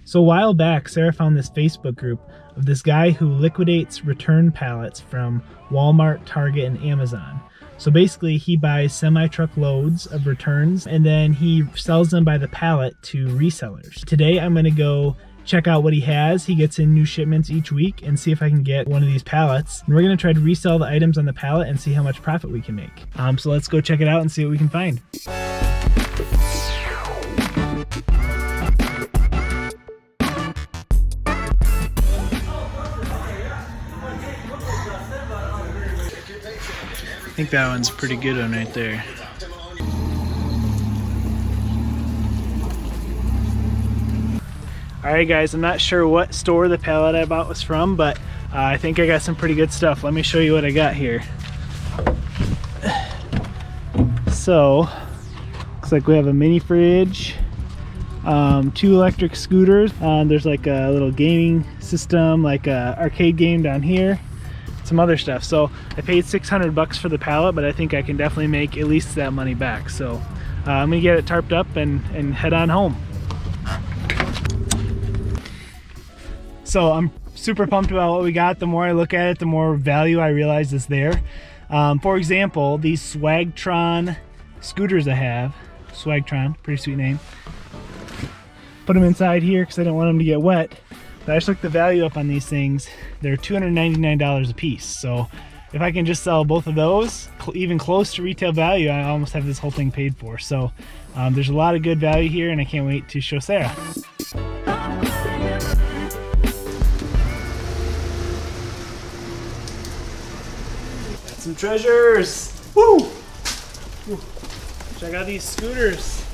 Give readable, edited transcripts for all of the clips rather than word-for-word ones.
So a while back, Sarah found this Facebook group of this guy who liquidates return pallets from Walmart, Target, and Amazon. So basically he buys semi-truck loads of returns and then he sells them by the pallet to resellers. Today I'm gonna go check out what he has. He gets in new shipments each week and see if I can get one of these pallets. And we're gonna try to resell the items on the pallet and see how much profit we can make. So let's go check it out and see what we can find. I think that one's a pretty good one right there. Alright guys, I'm not sure what store the pallet I bought was from, but I think I got some pretty good stuff. Let me show you what I got here. So, looks like we have a mini fridge, 2 electric scooters. There's like a little gaming system, like a arcade game down here. Some other stuff. So I paid $600 for the pallet, but I think I can definitely make at least that money back. So I'm gonna get it tarped up and head on home. So I'm super pumped about what we got. The more I look at it, the more value I realize is there. For example, these Swagtron scooters I have. Swagtron, pretty sweet name. Put them inside here because I don't want them to get wet. But I just looked the value up on these things. They're $299 a piece. So if I can just sell both of those, even close to retail value, I almost have this whole thing paid for. So there's a lot of good value here and I can't wait to show Sarah. Got some treasures. Woo! Woo. Check out these scooters.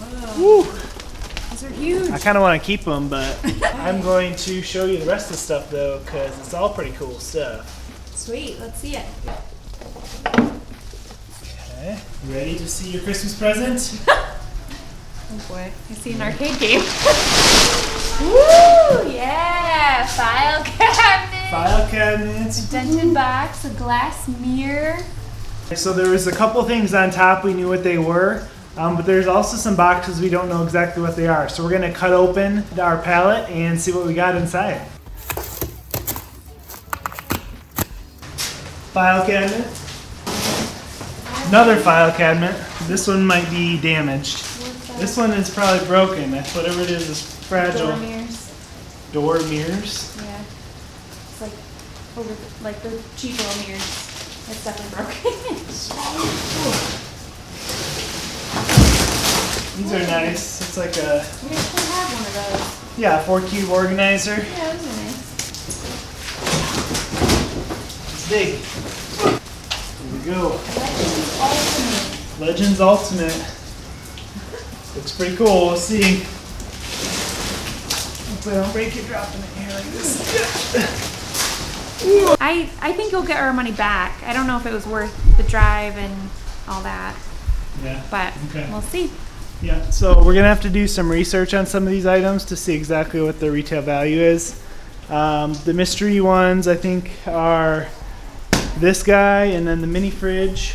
Wow. Woo! These are huge. I kind of want to keep them, but I'm going to show you the rest of the stuff though, because it's all pretty cool stuff. Sweet, let's see it. Okay, ready to see your Christmas present? Oh boy, I see an arcade game. Woo! Yeah! File cabinet. File cabinets. A dented box, a glass mirror. So there was a couple things on top, we knew what they were. But there's also some boxes we don't know exactly what they are. So we're gonna cut open our pallet and see what we got inside. File cabinet. Another file cabinet. This one might be damaged. This one is probably broken. Whatever it is fragile. Door mirrors. Door mirrors? Yeah. It's like the cheap little mirrors. It's definitely broken. These are nice. It's like a... We actually have one of those. Yeah, 4-cube organizer. Yeah, those are nice. It's big. Here we go. Legends Ultimate. Legends Ultimate. Looks pretty cool. We'll see. Hopefully I don't break it dropping it here like this. I think you'll get our money back. I don't know if it was worth the drive and all that. Yeah. But okay. We'll see. Yeah, so we're gonna have to do some research on some of these items to see exactly what the retail value is. The mystery ones I think are this guy and then the mini fridge.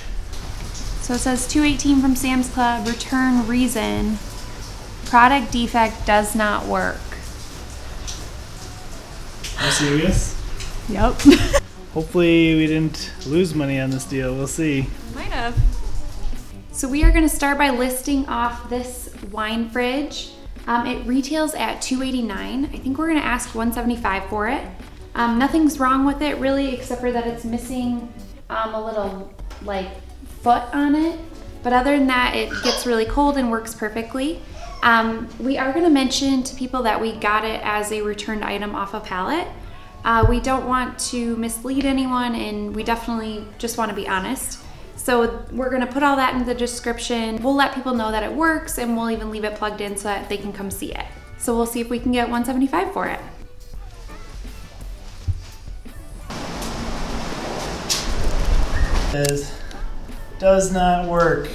So it says 218 from Sam's Club, return reason, product defect does not work. Are you serious? Yep. Hopefully we didn't lose money on this deal, we'll see. Might have. So we are going to start by listing off this wine fridge. It retails at $289. I think we're going to ask $175 for it. Nothing's wrong with it really, except for that it's missing a little like foot on it. But other than that, it gets really cold and works perfectly. We are going to mention to people that we got it as a returned item off a pallet. We don't want to mislead anyone, and we definitely just want to be honest. So we're gonna put all that in the description. We'll let people know that it works, and we'll even leave it plugged in so that they can come see it. So we'll see if we can get $175 for it. Does not work.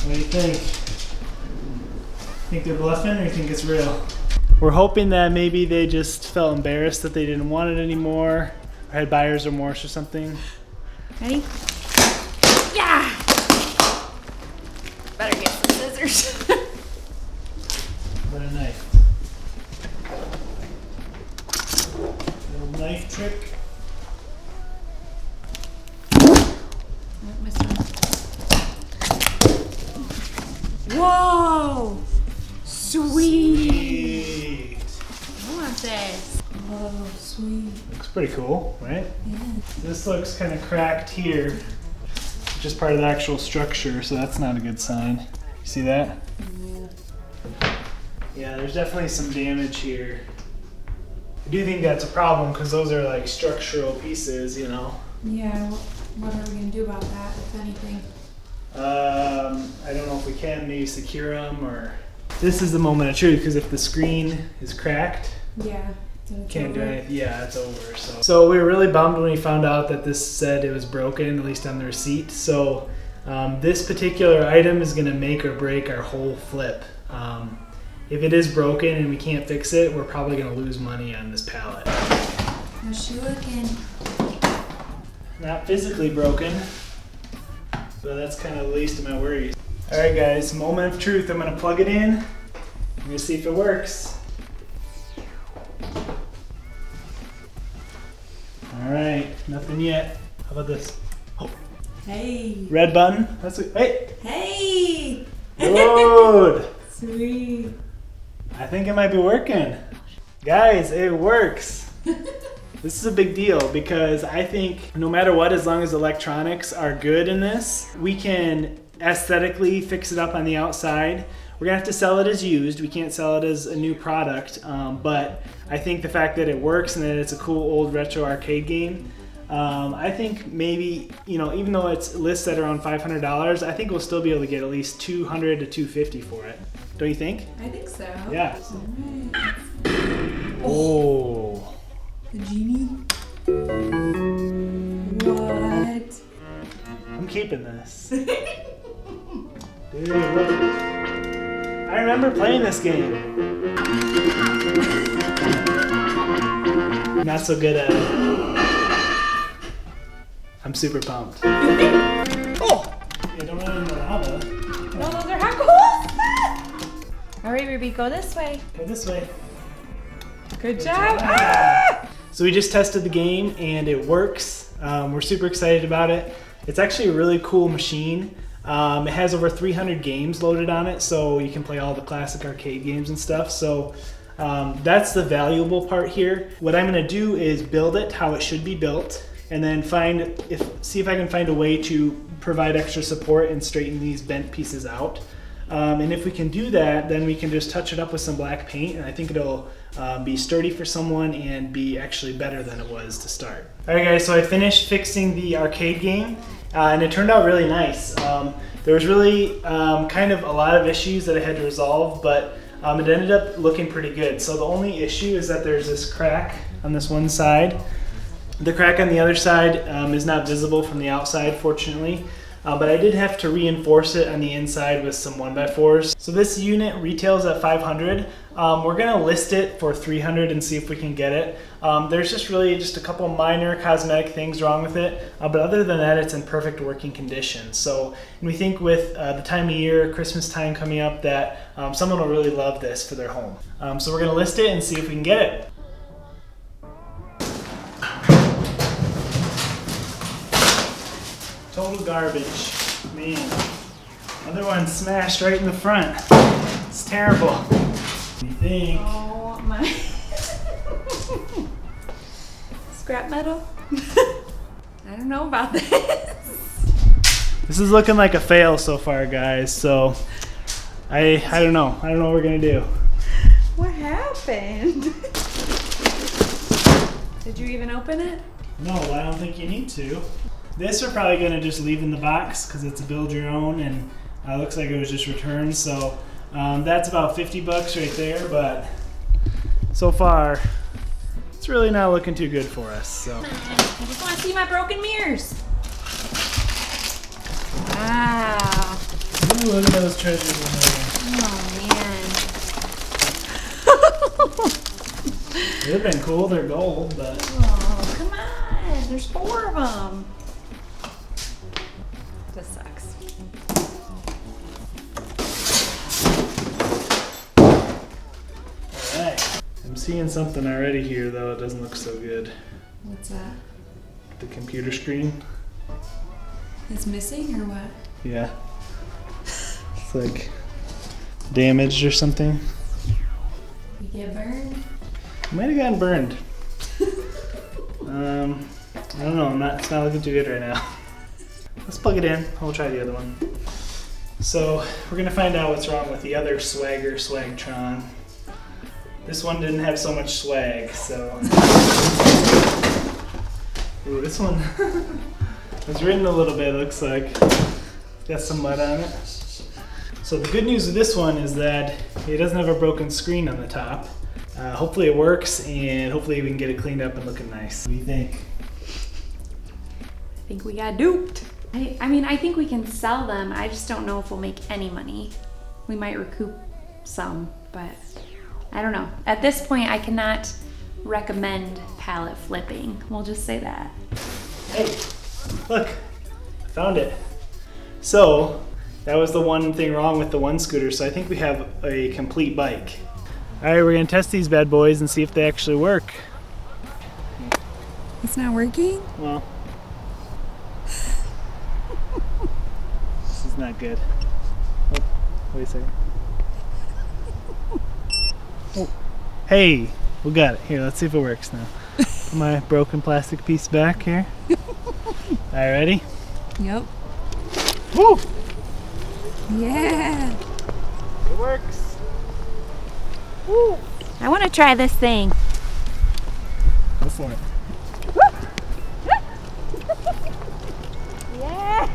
What do you think? Think they're bluffing or you think it's real? We're hoping that maybe they just felt embarrassed that they didn't want it anymore, or had buyer's remorse or something. Ready? Yeah! Better get some scissors. What a knife. Little knife trick. Oh, missed one. Whoa! Sweet! I want this. Oh, sweet. Looks pretty cool, right? Yeah. This looks kind of cracked here. Just part of the actual structure, so that's not a good sign. You see that? Yeah. Yeah, there's definitely some damage here. I do think that's a problem because those are like structural pieces, you know. Yeah, what are we going to do about that, if anything? I don't know if we can maybe secure them or... This is the moment of truth because if the screen is cracked, Yeah. then it's can't do over. anything. Yeah, it's over. So we were really bummed when we found out that this said it was broken, at least on the receipt. So this particular item is going to make or break our whole flip. If it is broken and we can't fix it, we're probably going to lose money on this pallet. How's she looking? Not physically broken, but that's kind of the least of my worries. All right, guys, moment of truth. I'm going to plug it in. I'm going to see if it works. All right, nothing yet. How about this? Oh, Hey! red button. That's it. Hey, Hey! good. Sweet! I think it might be working. Guys, it works. This is a big deal because I think no matter what, as long as electronics are good in this, we can aesthetically fix it up on the outside. We're gonna have to sell it as used. We can't sell it as a new product, but I think the fact that it works and that it's a cool old retro arcade game, I think maybe, you know, even though it's listed at around $500, I think we'll still be able to get at least $200 to $250 for it. Don't you think? I think so. Yeah. Alright. Oh. The genie? What? I'm keeping this. Dude, look. I remember playing this game. I'm not so good at it. I'm super pumped. Oh! Yeah, don't run into the lava. No, those are hot coals! Alright, Ruby, go this way. Go this way. Good Good job! job. Ah! So we just tested the game and it works. We're super excited about it. It's actually a really cool machine. It has over 300 games loaded on it, so you can play all the classic arcade games and stuff. So that's the valuable part here. What I'm gonna do is build it how it should be built, and then see if I can find a way to provide extra support and straighten these bent pieces out. And if we can do that, then we can just touch it up with some black paint, and I think it'll be sturdy for someone and be actually better than it was to start. All right, guys, so I finished fixing the arcade game, and it turned out really nice. There was really kind of a lot of issues that I had to resolve, but it ended up looking pretty good. So the only issue is that there's this crack on this one side. The crack on the other side is not visible from the outside, fortunately. But I did have to reinforce it on the inside with some 1x4s. So this unit retails at $500. We're gonna list it for $300 and see if we can get it. There's just a couple minor cosmetic things wrong with it, but other than that, it's in perfect working condition. So we think with the time of year, Christmas time coming up, that someone will really love this for their home. So we're gonna list it and see if we can get it. Total garbage, man. Other one smashed right in the front. It's terrible. What do you think? Oh my. Scrap metal? I don't know about this. This is looking like a fail so far, guys. So I don't know. I don't know what we're gonna do. What happened? Did you even open it? No, I don't think you need to. This we're probably gonna just leave in the box because it's a build your own, and looks like it was just returned. So that's about $50 right there. But so far, it's really not looking too good for us. So I just want to see my broken mirrors. Wow. ooh, look at those treasures in there. Oh man. They'd have been cool. They're gold, but Oh, come on. There's 4 of them. This sucks. Alright. I'm seeing something already here though, it doesn't look so good. What's that? The computer screen. It's missing or what? Yeah. It's like damaged or something. You get burned? Might have gotten burned. I don't know, it's not looking too good right now. Let's plug it in, we'll try the other one. So we're gonna find out what's wrong with the other Swagtron. This one didn't have so much swag, so. Ooh, this one was written a little bit, it looks like. It's got some mud on it. So the good news with this one is that it doesn't have a broken screen on the top. Hopefully it works, and hopefully we can get it cleaned up and looking nice. What do you think? I think we got duped. I mean, I think we can sell them. I just don't know if we'll make any money. We might recoup some, but I don't know. At this point, I cannot recommend pallet flipping. We'll just say that. Hey, look, I found it. So that was the one thing wrong with the one scooter, so I think we have a complete bike. All right, we're gonna test these bad boys and see if they actually work. It's not working? Well, this is not good. Oh, wait a second. Oh, hey, we got it. Here, let's see if it works now. Put my broken plastic piece back here. All right, ready? Yep. Woo! Yeah. It works. Woo! I want to try this thing. Go for it. Yeah.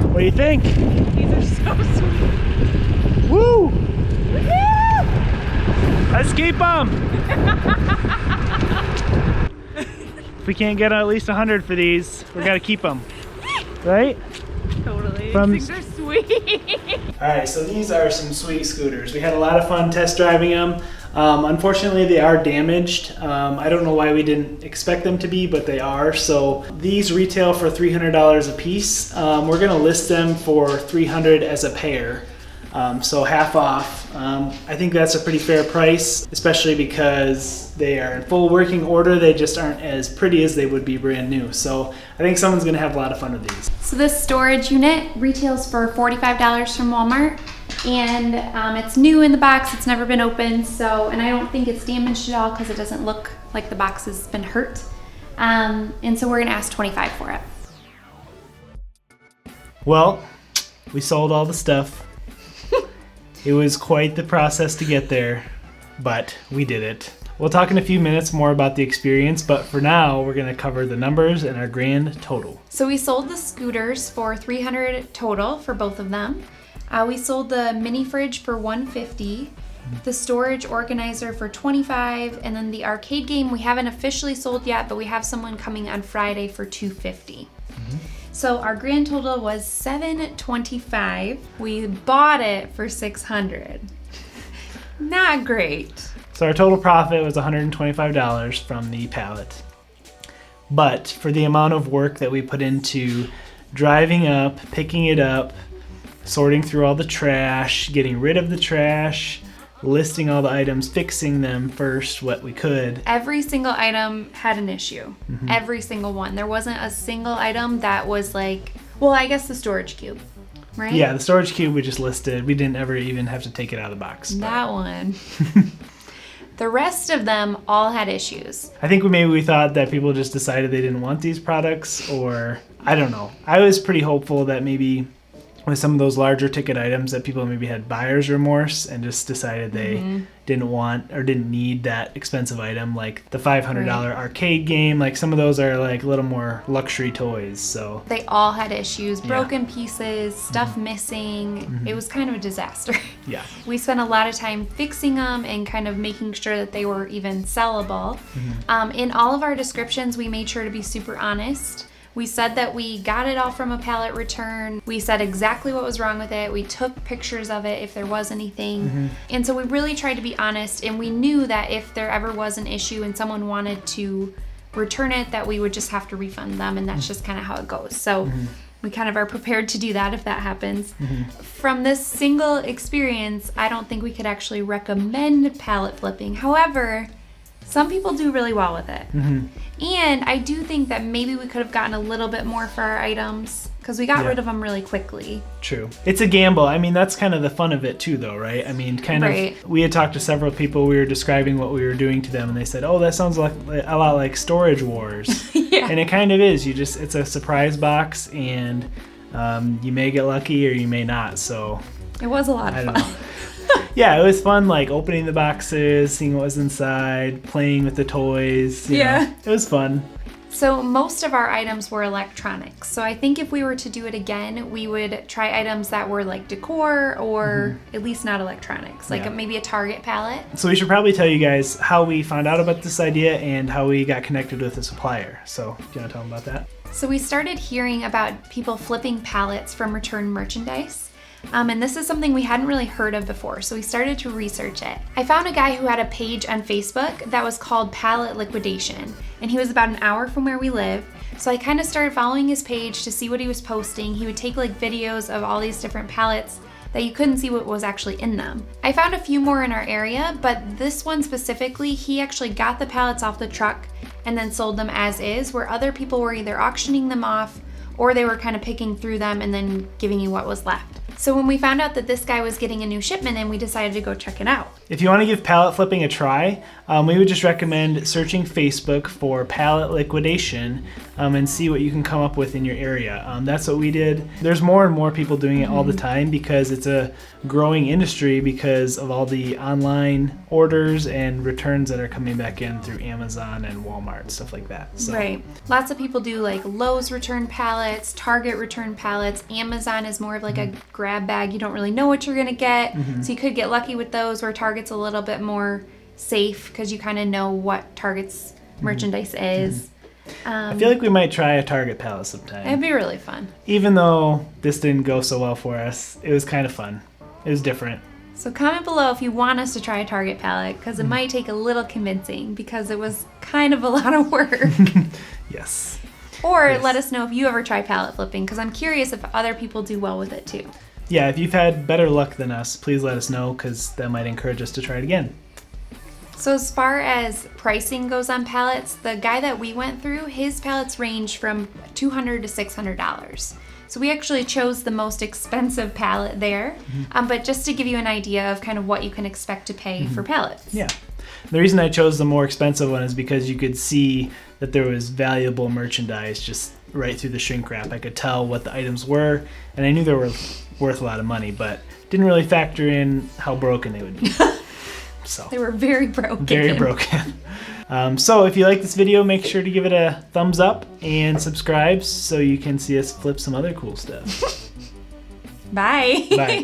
What do you think? These are so sweet. Woo! Let's keep them! If we can't get at least 100 for these, we gotta keep them. Right? Totally. These things are sweet. Alright, so these are some sweet scooters. We had a lot of fun test driving them. Unfortunately, they are damaged. I don't know why we didn't expect them to be, but they are. So these retail for $300 a piece. We're gonna list them for $300 as a pair. So half off. I think that's a pretty fair price, especially because they are in full working order. They just aren't as pretty as they would be brand new. So I think someone's gonna have a lot of fun with these. So this storage unit retails for $45 from Walmart, and it's new in the box. It's never been opened, so, and I don't think it's damaged at all because it doesn't look like the box has been hurt. And so we're gonna ask $25 for it. Well, we sold all the stuff. It was quite the process to get there, but we did it. We'll talk in a few minutes more about the experience, but for now, we're gonna cover the numbers and our grand total. So we sold the scooters for $300 total for both of them. We sold the mini fridge for $150, the storage organizer for $25, and then the arcade game we haven't officially sold yet, but we have someone coming on Friday for $250. So our grand total was $725. We bought it for $600. Not great. So our total profit was $125 from the pallet. But for the amount of work that we put into driving up, picking it up, sorting through all the trash, getting rid of the trash, listing all the items, fixing them first, what we could. Every single item had an issue. Every single one. There wasn't a single item that was like, well, I guess the storage cube, right? Yeah, the storage cube we just listed. We didn't ever even have to take it out of the box. That one. The rest of them all had issues. I think maybe we thought that people just decided they didn't want these products, or I don't know. I was pretty hopeful that maybe with some of those larger ticket items that people maybe had buyer's remorse and just decided they didn't want or didn't need that expensive item, like the $500 arcade game. Like some of those are like a little more luxury toys. So they all had issues, broken pieces, stuff missing. It was kind of a disaster. Yeah. We spent a lot of time fixing them and kind of making sure that they were even sellable. In all of our descriptions, we made sure to be super honest. We said that we got it all from a pallet return. We said exactly what was wrong with it. We took pictures of it if there was anything. And so we really tried to be honest, and we knew that if there ever was an issue and someone wanted to return it, that we would just have to refund them, and that's just kind of how it goes. So we kind of are prepared to do that if that happens. From this single experience, I don't think we could actually recommend pallet flipping. However, some people do really well with it. And I do think that maybe we could have gotten a little bit more for our items because we got rid of them really quickly. True. It's a gamble. I mean, that's kind of the fun of it too, though, right? I mean, we had talked to several people, we were describing what we were doing to them, and they said, oh, that sounds like a lot like Storage Wars. And it kind of is. It's a surprise box, and you may get lucky or you may not. So it was a lot of fun. Yeah, it was fun, like opening the boxes, seeing what was inside, playing with the toys. You know, it was fun. So most of our items were electronics. So I think if we were to do it again, we would try items that were like decor or at least not electronics, like maybe a Target pallet. So we should probably tell you guys how we found out about this idea and how we got connected with the supplier. So do you want to tell them about that? So we started hearing about people flipping pallets from returned merchandise. And this is something we hadn't really heard of before, so we started to research it. I found a guy who had a page on Facebook that was called Pallet Liquidation, and he was about an hour from where we live. So I kind of started following his page to see what he was posting. He would take like videos of all these different pallets that you couldn't see what was actually in them. I found a few more in our area, but this one specifically, he actually got the pallets off the truck and then sold them as is, where other people were either auctioning them off or they were kind of picking through them and then giving you what was left. So when we found out that this guy was getting a new shipment in, we decided to go check it out. If you want to give pallet flipping a try, we would just recommend searching Facebook for Pallet Liquidation and see what you can come up with in your area. That's what we did. There's more and more people doing it all the time because it's a growing industry because of all the online orders and returns that are coming back in through Amazon and Walmart, stuff like that. So. Right. Lots of people do like Lowe's return pallets, Target return pallets. Amazon is more of like a grab bag. You don't really know what you're going to get. So you could get lucky with those, where Target's a little bit more safe because you kind of know what Target's merchandise is. I feel like we might try a Target pallet sometime. It'd be really fun. Even though this didn't go so well for us, it was kind of fun. It was different. So comment below if you want us to try a Target pallet, because it might take a little convincing because it was kind of a lot of work. Yes. Or let us know if you ever try pallet flipping, because I'm curious if other people do well with it too. Yeah, if you've had better luck than us, please let us know, because that might encourage us to try it again. So as far as pricing goes on pallets, the guy that we went through, his pallets range from $200 to $600. So we actually chose the most expensive pallet there, but just to give you an idea of kind of what you can expect to pay for pallets. Yeah. The reason I chose the more expensive one is because you could see that there was valuable merchandise just right through the shrink wrap. I could tell what the items were, and I knew they were worth a lot of money, but didn't really factor in how broken they would be. So they were very broken. Very broken. So if you like this video, make sure to give it a thumbs up and subscribe so you can see us flip some other cool stuff. Bye. Bye.